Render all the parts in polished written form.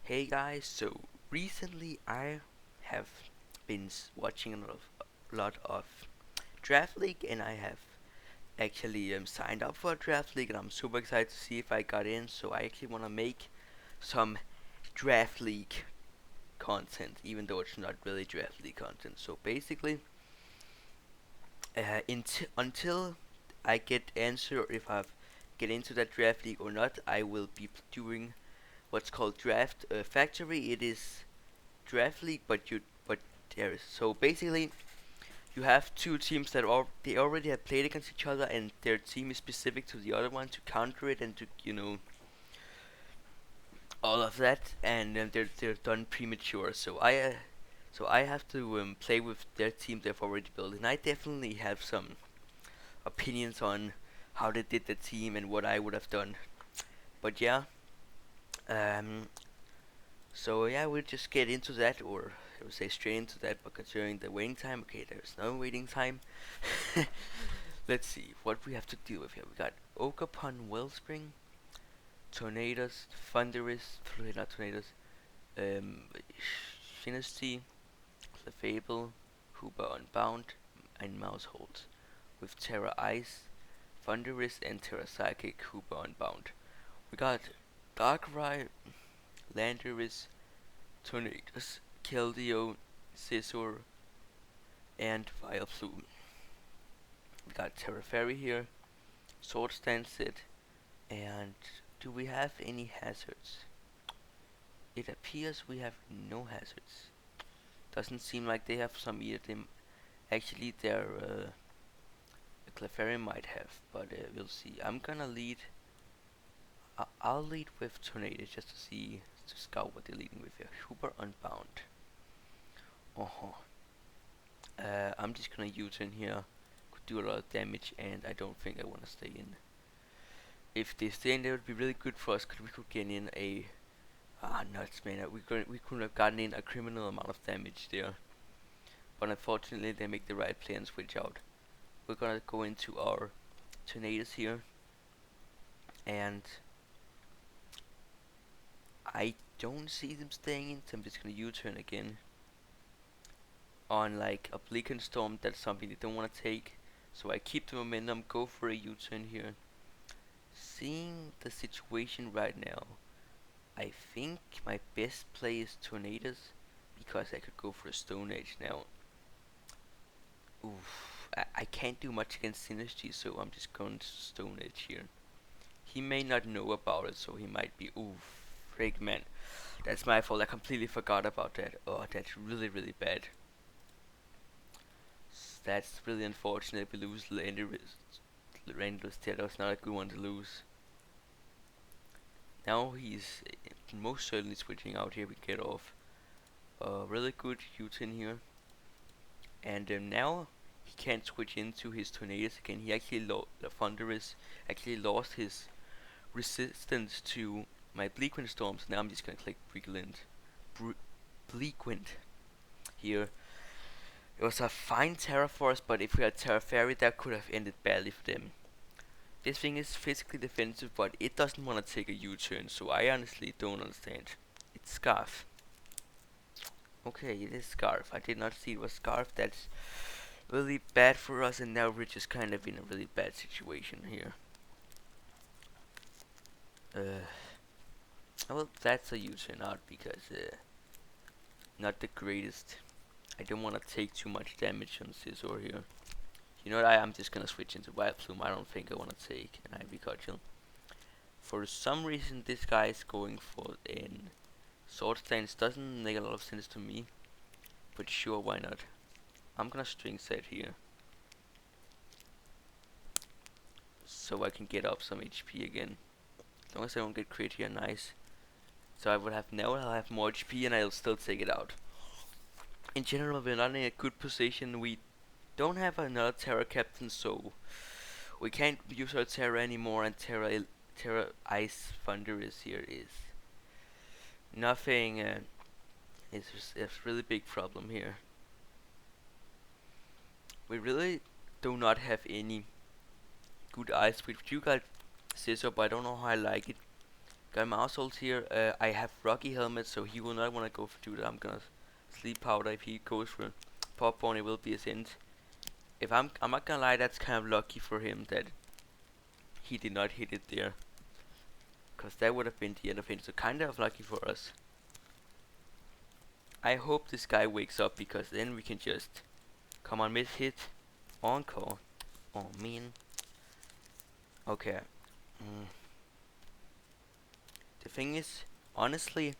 Hey guys, so recently I have been watching a lot of Draft League, and I have actually signed up for a Draft League, and I'm super excited to see if I got in. So I actually want to make some Draft League content, even though it's not really Draft League content. So basically, until I get answer if I get into that Draft League or not, I will be doing what's called Draft Factory. It is Draft League, but there is so basically you have two teams that they already have played against each other, and their team is specific to the other one to counter it and to all of that, and then they're done premature. So I have to play with their team they've already built, and I definitely have some opinions on how they did the team and what I would have done. But yeah, um, so yeah, we'll just get into that, or I would say straight into that. But considering the waiting time, okay, there's no waiting time. Let's see what we have to deal with here. We got Oakapon Wellspring, Tornadoes, Thunderous, not Tornadoes, um, Shinesty, Clefable, Hooper Unbound, and Mousehold, with Terra Ice, Thunderous, and Terra Psychic, Hooper Unbound. We got Darkrai, Landorus, Tornadoes, Keldeo, Scizor, and Vileplume. We got Terra Fairy here, Sword Stance set, and do we have any hazards? It appears we have no hazards. Doesn't seem like they have some either. Actually, their Clefairy might have, but we'll see. I'm gonna lead. I'll lead with Tornado just to scout what they're leading with here. Super Unbound. Uh-huh. I'm just gonna U-turn here. Could do a lot of damage, and I don't think I wanna stay in. If they stay in, that would be really good for us, cause we could get in a nuts, man. We could have gotten in a criminal amount of damage there. But unfortunately, they make the right play and switch out. We're gonna go into our tornadoes here, and I don't see them staying in, so I'm just gonna U-turn again. On like a Bleak Storm, that's something they don't want to take. So I keep the momentum, go for a U-turn here. Seeing the situation right now, I think my best play is Tornadoes, because I could go for a Stone Edge now. Oof, I can't do much against Synergy, so I'm just going to Stone Edge here. He may not know about it, so he might be, oof, freak man. That's my fault, I completely forgot about that. Oh, that's really, really bad. That's really unfortunate. We lose Landorus. That was not a good one to lose. Now he's most certainly switching out here. We get off a really good U-turn here. And now he can't switch into his Tornadoes again. He actually the Thunderous actually lost his resistance to my Bleakwind Storms. Now I'm just gonna click Bleakwind here. It was a fine Terra Force, but if we had Terra Fairy, that could have ended badly for them. This thing is physically defensive, but it doesn't want to take a U-turn, so I honestly don't understand. It's Scarf. Okay, it is Scarf. I did not see it was Scarf. That's really bad for us, and now we're just kind of in a really bad situation here. Well, that's a U-turn out because not the greatest. I don't want to take too much damage on Scizor here. You know what, I'm just gonna switch into Vileplume. I don't think I want to take an Ivy Cudgel. For some reason, this guy is going for an Sword Stance. Doesn't make a lot of sense to me, but sure, why not? I'm gonna string set here, so I can get up some HP again. As long as I don't get crit here, nice. So I'll have more HP, and I'll still take it out. In general, we're not in a good position. We don't have another Terra Captain, so we can't use our Terra anymore, and Terra Ice Thunderous here is nothing. It's a really big problem here. We really do not have any good ice. We do got Scizor, but I don't know how I like it. Got mouse ult here. I have Rocky helmet, so he will not want to go for do that. I'm gonna sleep powder. If he goes for pop on, it will be a send. If I'm not gonna lie, that's kind of lucky for him that he did not hit it there, cause that would have been the end of it. So kind of lucky for us. I hope this guy wakes up, because then we can just come on mid hit, encore. Oh man. Okay. Mm. The thing is, honestly,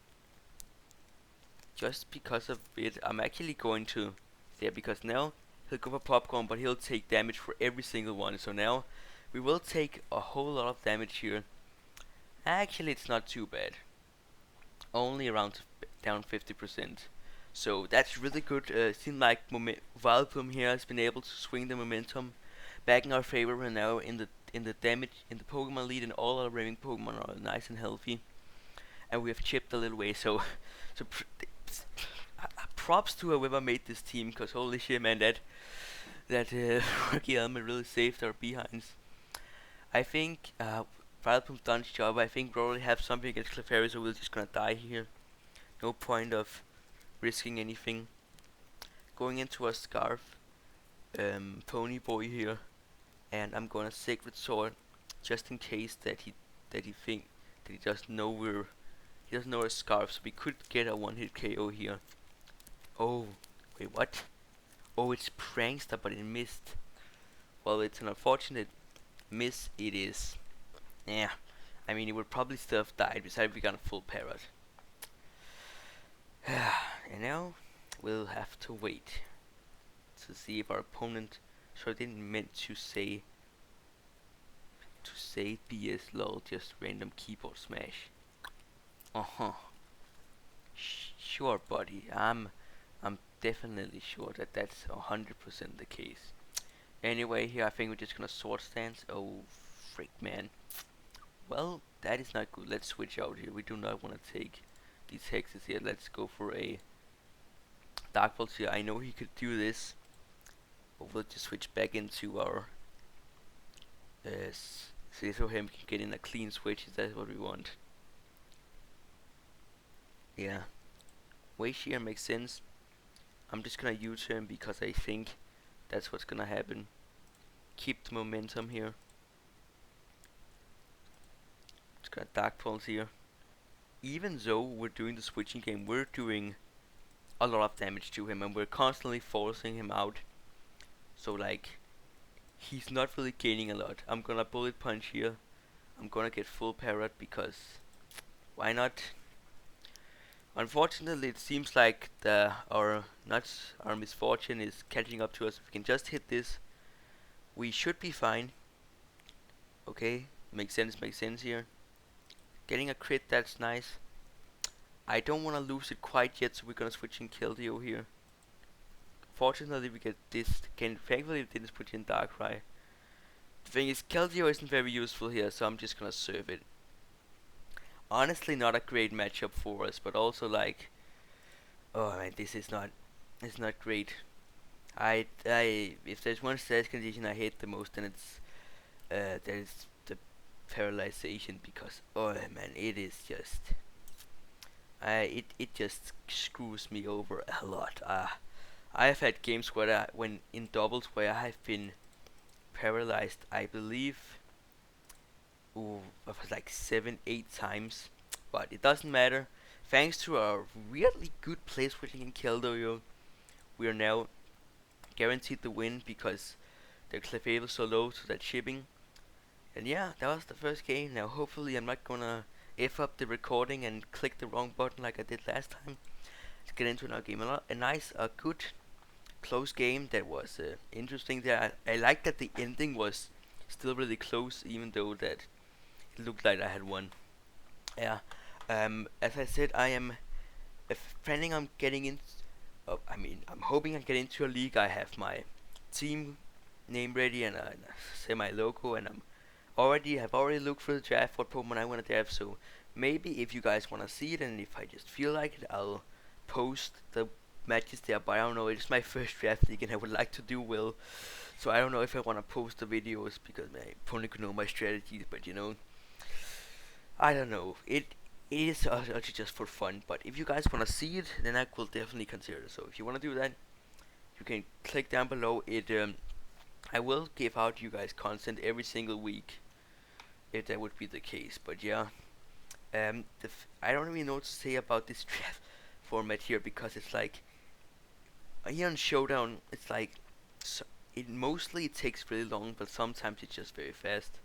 just because of it, I'm actually going to there, because now he'll go for popcorn, but he'll take damage for every single one. So now we will take a whole lot of damage here. Actually, it's not too bad. Only around down 50%. So that's really good. Seems like Valplum here has been able to swing the momentum back in our favor. We're now in the damage in the Pokemon lead, and all our remaining Pokemon are nice and healthy, and we have chipped a little way. So, so props to whoever made this team, cause holy shit, man, that Rocky Element really saved our behinds. I think Valplum's done his job. I think we already have something against Clefairy, so we're just gonna die here. No point of risking anything. Going into a Scarf Pony Boy here, and I'm gonna Sacred Sword just in case that he doesn't know he doesn't know a Scarf, so we could get a one-hit KO here. Oh, wait, what? Oh, it's Prankster, but it missed. Well, it's an unfortunate miss. It is. Yeah, I mean, it would probably still have died. Besides, we got a full parrot. And now we'll have to wait to see if our opponent. So I didn't meant to say BS lol, just random keyboard smash. Sure, buddy. I'm definitely sure that that's 100% the case. Anyway, here I think we're just gonna sword stance. Oh, freak, man. Well, that is not good. Let's switch out here. We do not want to take these hexes here. Let's go for a Dark Pulse here. I know he could do this, but we'll just switch back into our so him can get in a clean switch. If that's what we want. Yeah, Way Shear makes sense. I'm just gonna U-turn because I think that's what's gonna happen. Keep the momentum here. Just got Dark Pulse here. Even though we're doing the switching game, we're doing a lot of damage to him, and we're constantly forcing him out. So like, he's not really gaining a lot. I'm gonna Bullet Punch here. I'm gonna get full parrot because why not? Unfortunately, it seems like our misfortune is catching up to us. If we can just hit this, we should be fine. Okay, makes sense here. Getting a crit, that's nice. I don't want to lose it quite yet, so we're gonna switch in Keldeo here. Fortunately, we get this. Thankfully, it didn't put in Darkrai. The thing is, Keldeo isn't very useful here, so I'm just gonna serve it. Honestly, not a great matchup for us, but also like, oh man, it's not great. If there's one stats condition I hate the most, then it's there's the paralyzation, because oh man, it is just it just screws me over a lot. I've had games where when in doubles where I've been paralyzed, I believe, it was like 7-8 times, but it doesn't matter. Thanks to our really good play switching in Keldeo, we are now guaranteed the win because the Clefairy is so low to that shipping. And yeah, that was the first game. Now hopefully I'm not gonna F up the recording and click the wrong button like I did last time. Let's get into another game. A nice, good, close game that was interesting there. I like that the ending was still really close, even though that it looked like I had won. Yeah. As I said, I am planning on getting in. I'm hoping I get into a league. I have my team name ready and say my logo, and have already looked for the draft, what Pokemon I want to draft. So maybe if you guys want to see it, and if I just feel like it, I'll post the matches there. But I don't know. It's my first draft league, and I would like to do well. So I don't know if I want to post the videos because my opponent could know my strategies. But you know, I don't know. It is actually just for fun, but if you guys wanna see it, then I will definitely consider it. So if you wanna do that, you can click down below. I will give out you guys content every single week if that would be the case. But yeah, I don't really know what to say about this draft format here because it's like here on Showdown, it's like so it takes really long, but sometimes it's just very fast.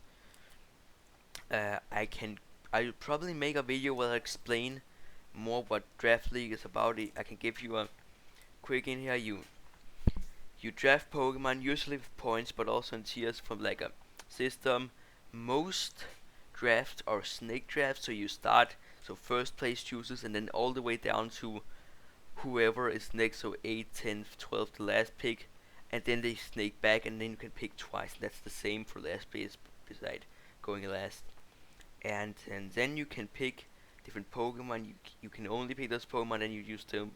I'll probably make a video where I explain more what Draft League is about. I can give you a quick in here. You draft Pokemon usually with points, but also in tiers from like a system. Most drafts are snake drafts, so you start so first place chooses, and then all the way down to whoever is next, so 8th, 10th, 12th, the last pick, and then they snake back, and then you can pick twice. And that's the same for last place beside going last. And then you can pick different Pokemon. You can only pick those Pokemon, and you use them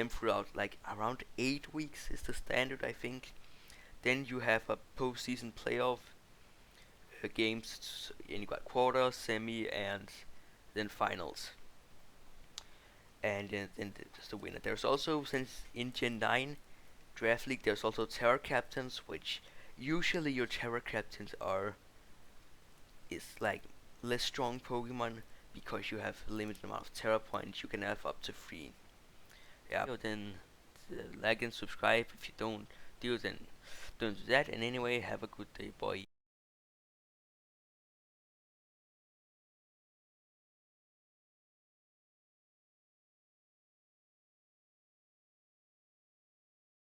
throughout like around 8 weeks is the standard, I think. Then you have a postseason playoff games, and you got quarter, semi, and then finals. And then there's the winner. There's also, since in Gen 9 Draft League, there's also Terra Captains, which usually your Terra Captains are is like less strong Pokemon because you have a limited amount of Terra points. You can have up to 3. Yeah. So then like and subscribe. If you don't do, then don't do that. And anyway, have a good day, boy.